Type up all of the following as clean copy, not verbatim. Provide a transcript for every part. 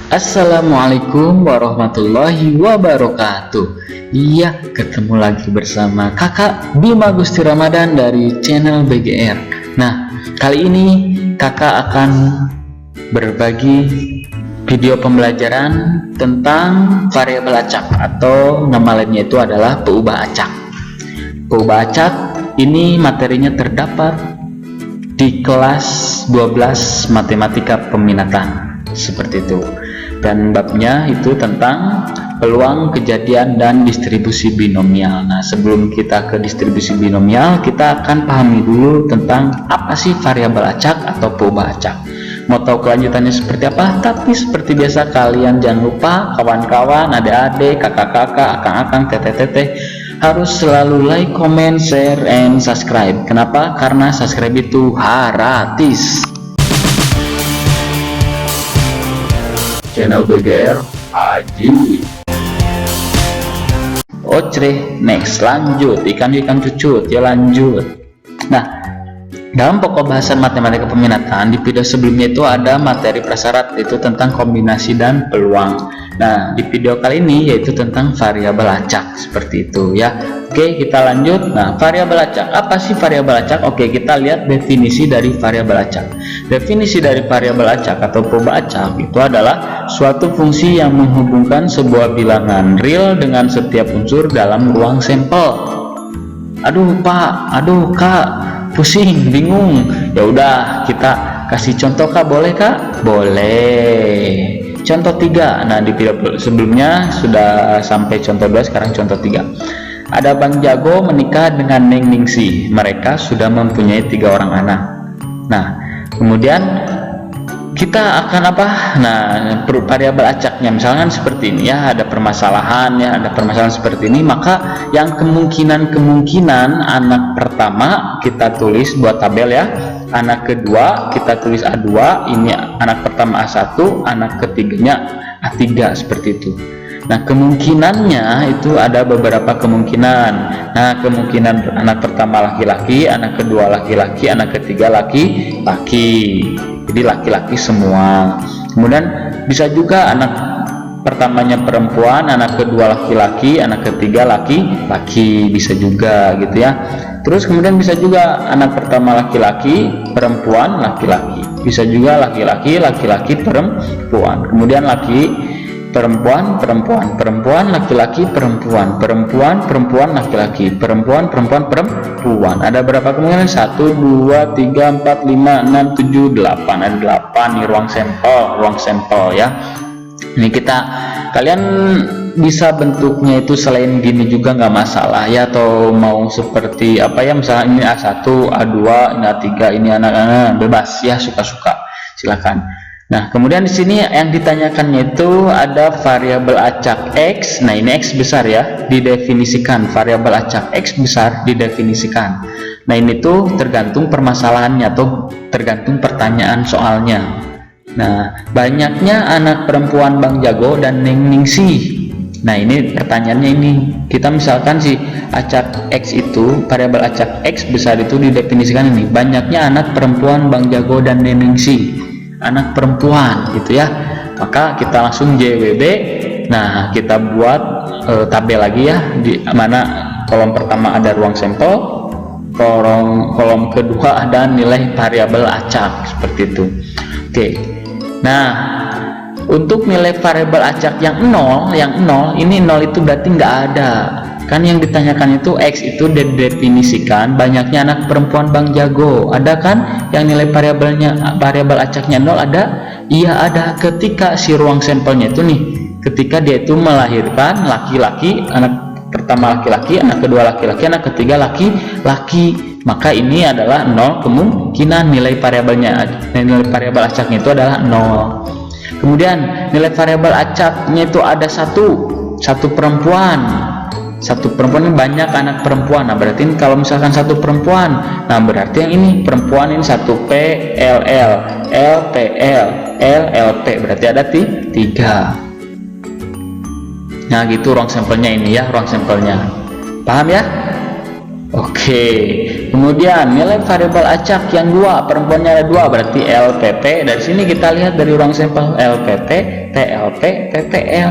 Assalamualaikum warahmatullahi wabarakatuh. Iya, ketemu lagi bersama kakak Bima Gusti Ramadan dari channel BGR. Nah, kali ini kakak akan berbagi video pembelajaran tentang variabel acak, atau nama lainnya itu adalah peubah acak. Peubah acak ini materinya terdapat di kelas 12 matematika peminatan, seperti itu. Dan babnya itu tentang peluang, kejadian, dan distribusi binomial. Nah, sebelum kita ke distribusi binomial, kita akan pahami dulu tentang apa sih variabel acak atau peubah acak. Mau tahu kelanjutannya seperti apa? Tapi seperti biasa, kalian jangan lupa, kawan-kawan, adik-adik, kakak-kakak, akang-akang, teteh-teteh, harus selalu like, comment, share, and subscribe. Kenapa? Karena subscribe itu gratis. Channel BGR Aji. Ocre, next, lanjut, ikan cucut ya, lanjut. Nah, dalam pokok bahasan matematika peminatan di video sebelumnya itu ada materi prasyarat, itu tentang kombinasi dan peluang. Nah, di video kali ini yaitu tentang variabel acak, seperti itu ya. Oke, kita lanjut. Nah, variabel acak, apa sih variabel acak? Oke, kita lihat definisi dari variabel acak. Definisi dari variabel acak atau peubah acak itu adalah suatu fungsi yang menghubungkan sebuah bilangan real dengan setiap unsur dalam ruang sampel. Aduh Pak, aduh Kak, pusing, bingung. Ya udah, kita kasih contoh Kak, boleh Kak? Boleh. Contoh 3. Nah, di video sebelumnya sudah sampai contoh 2, sekarang contoh 3. Ada Bang Jago menikah dengan Neng Ningsih. Mereka sudah mempunyai 3 orang anak. Nah, kemudian kita akan apa? Nah, variabel acaknya misalkan seperti ini ya, ada permasalahan ya, ada permasalahan seperti ini, maka yang kemungkinan anak pertama kita tulis buat tabel ya, anak kedua kita tulis A2, ini anak pertama A1, anak ketiganya A3, seperti itu. Nah, kemungkinannya itu ada beberapa kemungkinan. Nah, kemungkinan anak pertama laki-laki, anak kedua laki-laki, anak ketiga laki-laki. Jadi laki-laki semua. Kemudian bisa juga anak pertamanya perempuan, anak kedua laki-laki, anak ketiga laki-laki, bisa juga gitu ya. Terus kemudian bisa juga anak pertama laki-laki, perempuan, laki-laki. Bisa juga laki-laki, laki-laki, perempuan. Kemudian laki, perempuan, perempuan, laki-laki, perempuan, laki-laki, perempuan. Ada berapa kemungkinan? 1, 2, 3, 4, 5, 6, 7, 8. Ada 8 nih ruang sampel ya. Ini kalian bisa bentuknya itu selain gini juga nggak masalah ya, atau mau seperti apa ya, misalnya ini A1, A2, ini A3, ini anak-anak, bebas ya, suka-suka, silakan. Nah, kemudian di sini yang ditanyakannya itu ada variabel acak X. Nah, ini X besar ya, didefinisikan. Variabel acak X besar didefinisikan. Nah, ini tuh tergantung permasalahannya atau tergantung pertanyaan soalnya. Nah, banyaknya anak perempuan Bang Jago dan Neng Ningsih. Nah, ini pertanyaannya ini. Kita misalkan si acak X itu, variabel acak X besar itu didefinisikan ini. Banyaknya anak perempuan Bang Jago dan Neng Ningsih. Anak perempuan gitu ya, maka kita langsung JWB. Nah, kita buat tabel lagi ya, di mana kolom pertama ada ruang sampel, kolom kedua ada nilai variabel acak, seperti itu. Oke, nah untuk nilai variabel acak yang 0, ini 0 itu berarti nggak ada kan. Yang ditanyakan itu X itu didefinisikan banyaknya anak perempuan Bang Jago, ada kan yang nilai variabel acaknya 0? Ada, iya ada. Ketika si ruang sampelnya itu nih, ketika dia itu melahirkan laki-laki, anak pertama laki-laki, anak kedua laki-laki, anak ketiga laki-laki, maka ini adalah 0 kemungkinan nilai variabel acaknya itu adalah 0. Kemudian nilai variabel acaknya itu ada satu perempuan. Satu perempuan ini banyak anak perempuan. Nah, berarti kalau misalkan satu perempuan, nah berarti yang ini perempuan ini 1 PLL, LPL, LLP, berarti ada 3. Nah, gitu ruang sampelnya ini ya, ruang sampelnya. Paham ya? Oke. kemudian nilai variabel acak yang 2, perempuannya ada 2, berarti LPP. Dari sini kita lihat dari ruang sampel LPP, PLP, PPL.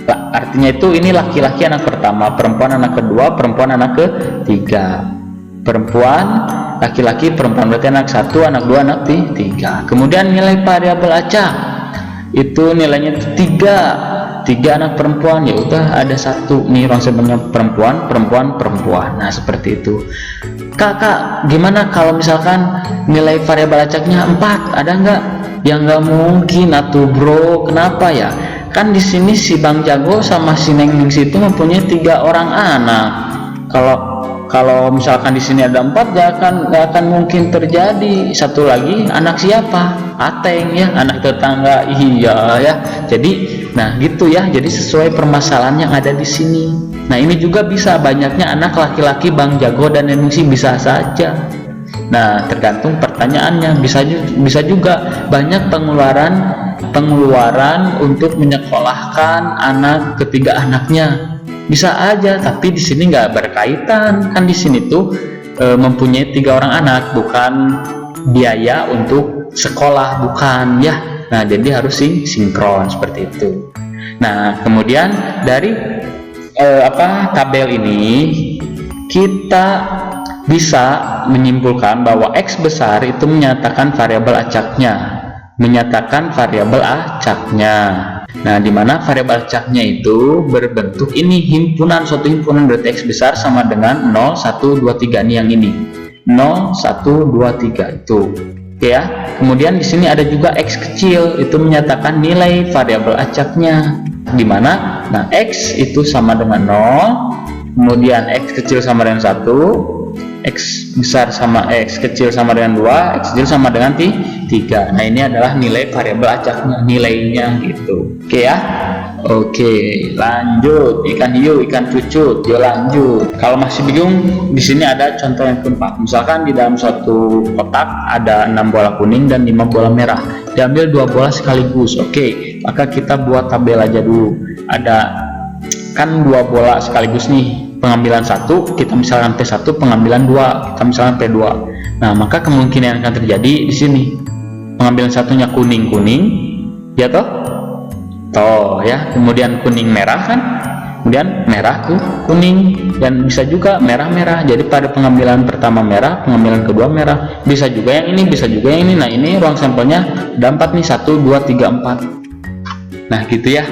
Artinya itu ini laki-laki anak pertama, perempuan anak kedua, perempuan anak ketiga. Perempuan, laki-laki, perempuan berarti anak 1, anak 2, anak 3. Kemudian nilai variabel acak itu nilainya 3 anak perempuan, ya udah ada 1 nih ruang sampelnya perempuan. Nah seperti itu. Kak, gimana kalau misalkan nilai variabel acaknya 4, ada nggak? Ya nggak mungkin atuh bro. Kenapa ya? Kan di sini si Bang Jago sama si Neng Ningsi itu mempunyai 3 orang anak. Kalau misalkan di sini ada 4, nggak akan mungkin terjadi. Satu lagi anak siapa? Ateng ya, anak tetangga. Iya ya. Jadi nah gitu ya. Jadi sesuai permasalahan yang ada di sini. Nah ini juga bisa banyaknya anak laki-laki Bang Jago dan Neng Ningsi, bisa saja. Nah tergantung pertanyaannya. Bisa juga banyak pengeluaran untuk menyekolahkan anak ketiga anaknya. Bisa aja, tapi di sini nggak berkaitan. Kan di sini tuh mempunyai 3 orang anak, bukan biaya untuk sekolah, bukan ya. Nah jadi harus sinkron seperti itu. Nah kemudian dari tabel ini kita bisa menyimpulkan bahwa X besar itu menyatakan variabel acaknya. Nah, di mana variabel acaknya itu berbentuk ini himpunan, suatu himpunan, berarti X besar sama dengan 0, 1, 2, 3 nih yang ini. 0, 1, 2, 3 itu. Oke ya. Kemudian di sini ada juga X kecil, itu menyatakan nilai variabel acaknya. Di mana? Nah, X itu sama dengan 0, kemudian X kecil sama dengan 1, X besar sama X kecil sama dengan 2, X kecil sama dengan 3. Nah ini adalah nilai variabel acaknya, nilainya gitu. Oke ya. Oke, lanjut. Ikan hiu, ikan cucut. Yuk lanjut. Kalau masih bingung, di sini ada contoh yang keempat. Misalkan di dalam suatu kotak ada 6 bola kuning dan 5 bola merah. Diambil 2 bola sekaligus. Oke, maka kita buat tabel aja dulu. Ada kan 2 bola sekaligus nih. Pengambilan 1, kita misalkan P1, pengambilan 2, kita misalkan P2. Nah, maka kemungkinan yang akan terjadi di sini. Pengambilan satunya kuning-kuning, ya toh? Toh ya, kemudian kuning merah kan? Kemudian merah kuning, dan bisa juga merah-merah. Jadi pada pengambilan pertama merah, pengambilan kedua merah. Bisa juga yang ini, bisa juga yang ini. Nah, ini ruang sampelnya ada 4 nih, 1, 2, 3, 4. Nah, gitu ya.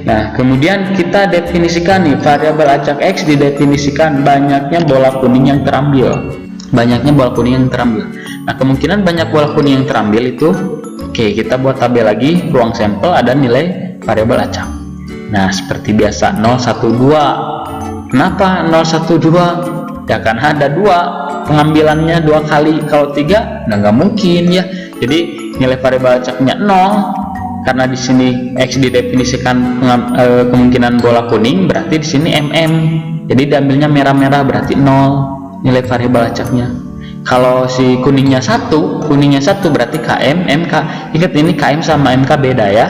Nah, kemudian kita definisikan nih, variabel acak X didefinisikan banyaknya bola kuning yang terambil. Nah, kemungkinan banyak bola kuning yang terambil itu, oke, kita buat tabel lagi, ruang sampel ada nilai variabel acak. Nah, seperti biasa 0, 1, 2. Kenapa 0, 1, 2? Ya kan ada 2, pengambilannya 2 kali. Kalau 3, nah nggak mungkin ya. Jadi nilai variabel acaknya 0. Karena di sini X didefinisikan kemungkinan bola kuning, berarti di sini MM. Jadi diambilnya merah-merah, berarti 0 nilai variabel acaknya. Kalau si kuningnya 1 berarti KM, MK. Ingat ini KM sama MK beda ya.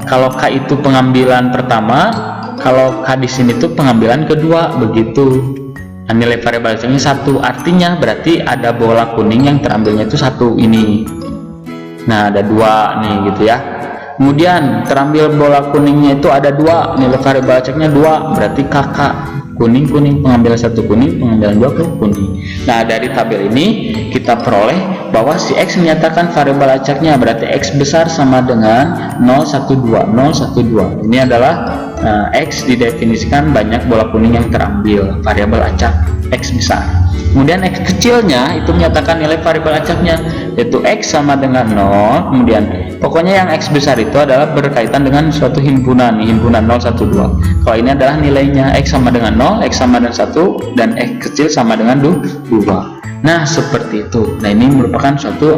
Kalau K itu pengambilan pertama, kalau K di sini tuh pengambilan kedua, begitu. Nah, nilai variabel acaknya 1, artinya berarti ada bola kuning yang terambilnya itu 1 ini. Nah, ada 2 nih gitu ya. Kemudian terambil bola kuningnya itu ada 2, nilai variabel acaknya 2, berarti kakak. Kuning, pengambilan 1 kuning, pengambilan 2 kuning. Nah, dari tabel ini kita peroleh bahwa si X menyatakan variabel acaknya, berarti X besar sama dengan 012. Ini adalah X didefinisikan banyak bola kuning yang terambil, variabel acak X besar. Kemudian X kecilnya itu menyatakan nilai variabel acaknya, yaitu X sama dengan 0. Kemudian pokoknya yang X besar itu adalah berkaitan dengan suatu himpunan, himpunan 012. Kalau ini adalah nilainya X sama dengan 0, X sama dengan 1, dan X kecil sama dengan 2. Nah, seperti itu. Nah, ini merupakan suatu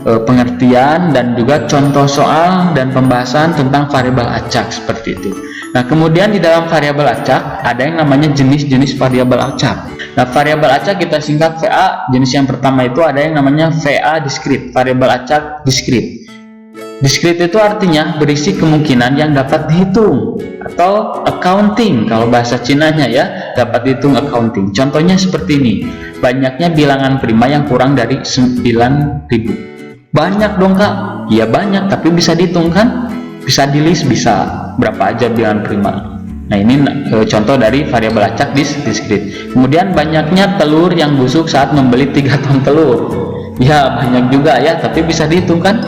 pengertian dan juga contoh soal dan pembahasan tentang variabel acak seperti itu. Nah, kemudian di dalam variabel acak ada yang namanya jenis-jenis variabel acak. Nah, variabel acak kita singkat VA. Jenis yang pertama itu ada yang namanya VA diskrit, variabel acak diskrit. Diskrit itu artinya berisi kemungkinan yang dapat dihitung atau accounting kalau bahasa Cinanya ya. dapat dihitung accounting. Contohnya seperti ini, banyaknya bilangan prima yang kurang dari 9.000. Banyak dong kak? Ya banyak, tapi bisa dihitung kan? Bisa di list, bisa berapa aja bilangan prima. Nah ini contoh dari variabel acak diskrit. Kemudian banyaknya telur yang busuk saat membeli 3 ton telur. Ya banyak juga ya, tapi bisa dihitung kan?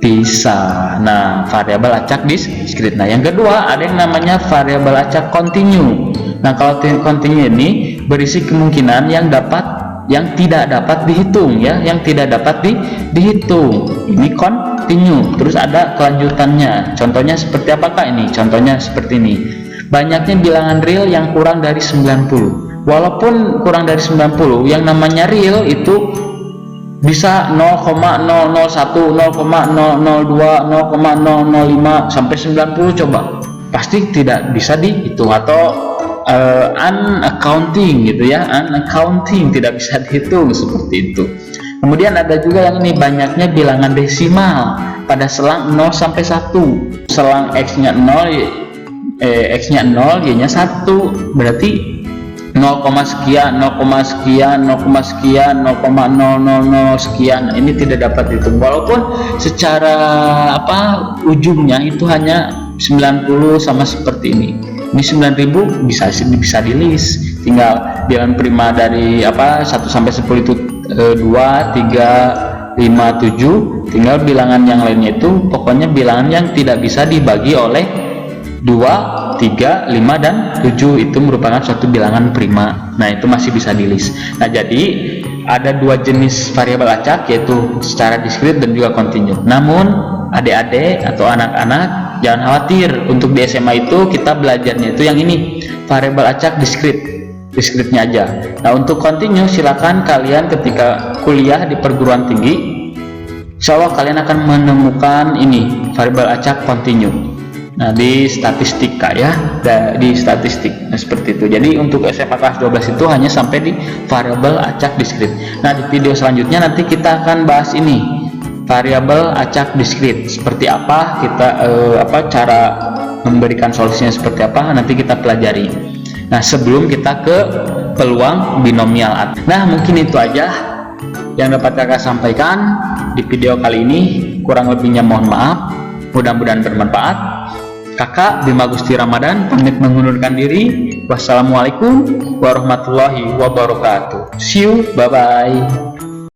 Bisa. Nah variabel acak diskrit. Nah yang kedua ada yang namanya variabel acak continue. Nah kalau continue ini berisi kemungkinan yang tidak dapat dihitung ya, yang tidak dapat dihitung. Ini continue. Terus ada kelanjutannya. Contohnya seperti apakah ini? Contohnya seperti ini. Banyaknya bilangan real yang kurang dari 90. Walaupun kurang dari 90, yang namanya real itu bisa 0,001, 0,002, 0,005 sampai 90 coba. Pasti tidak bisa dihitung atau unaccounting gitu ya, unaccounting tidak bisa dihitung seperti itu. Kemudian ada juga yang ini, banyaknya bilangan desimal pada selang 0 sampai 1. Selang x-nya 0, x-nya 0, y-nya 1, berarti 0, sekian, 0, sekian, 0, sekian, 0,000 sekian. Ini tidak dapat dihitung walaupun secara ujungnya itu hanya 90 sama seperti ini. Ini 9.000 bisa di list, tinggal bilangan prima dari 1 sampai 10 itu 2, 3, 5, 7, tinggal bilangan yang lainnya itu pokoknya bilangan yang tidak bisa dibagi oleh 2, 3, 5, dan 7 itu merupakan suatu bilangan prima. Nah itu masih bisa di list. Nah jadi ada 2 jenis variabel acak, yaitu secara diskrit dan juga continue. Namun adik-adik atau anak-anak jangan khawatir, untuk di SMA itu kita belajarnya itu yang ini, variabel acak diskritnya aja. Nah untuk continue silakan kalian ketika kuliah di perguruan tinggi, insya Allah kalian akan menemukan ini variabel acak continue. Nah di statistika ya, di statistik. Nah seperti itu. Jadi untuk SMA kelas 12 itu hanya sampai di variabel acak diskrit. Nah di video selanjutnya nanti kita akan bahas ini, variabel acak diskrit seperti apa, kita cara memberikan solusinya seperti apa, nanti kita pelajari. Nah sebelum kita ke peluang binomial. Nah mungkin itu aja yang dapat kakak sampaikan di video kali ini, kurang lebihnya mohon maaf, mudah-mudahan bermanfaat. Kakak Bima Gusti Ramadan pamit mengundurkan diri. Wassalamualaikum warahmatullahi wabarakatuh. See you, bye bye.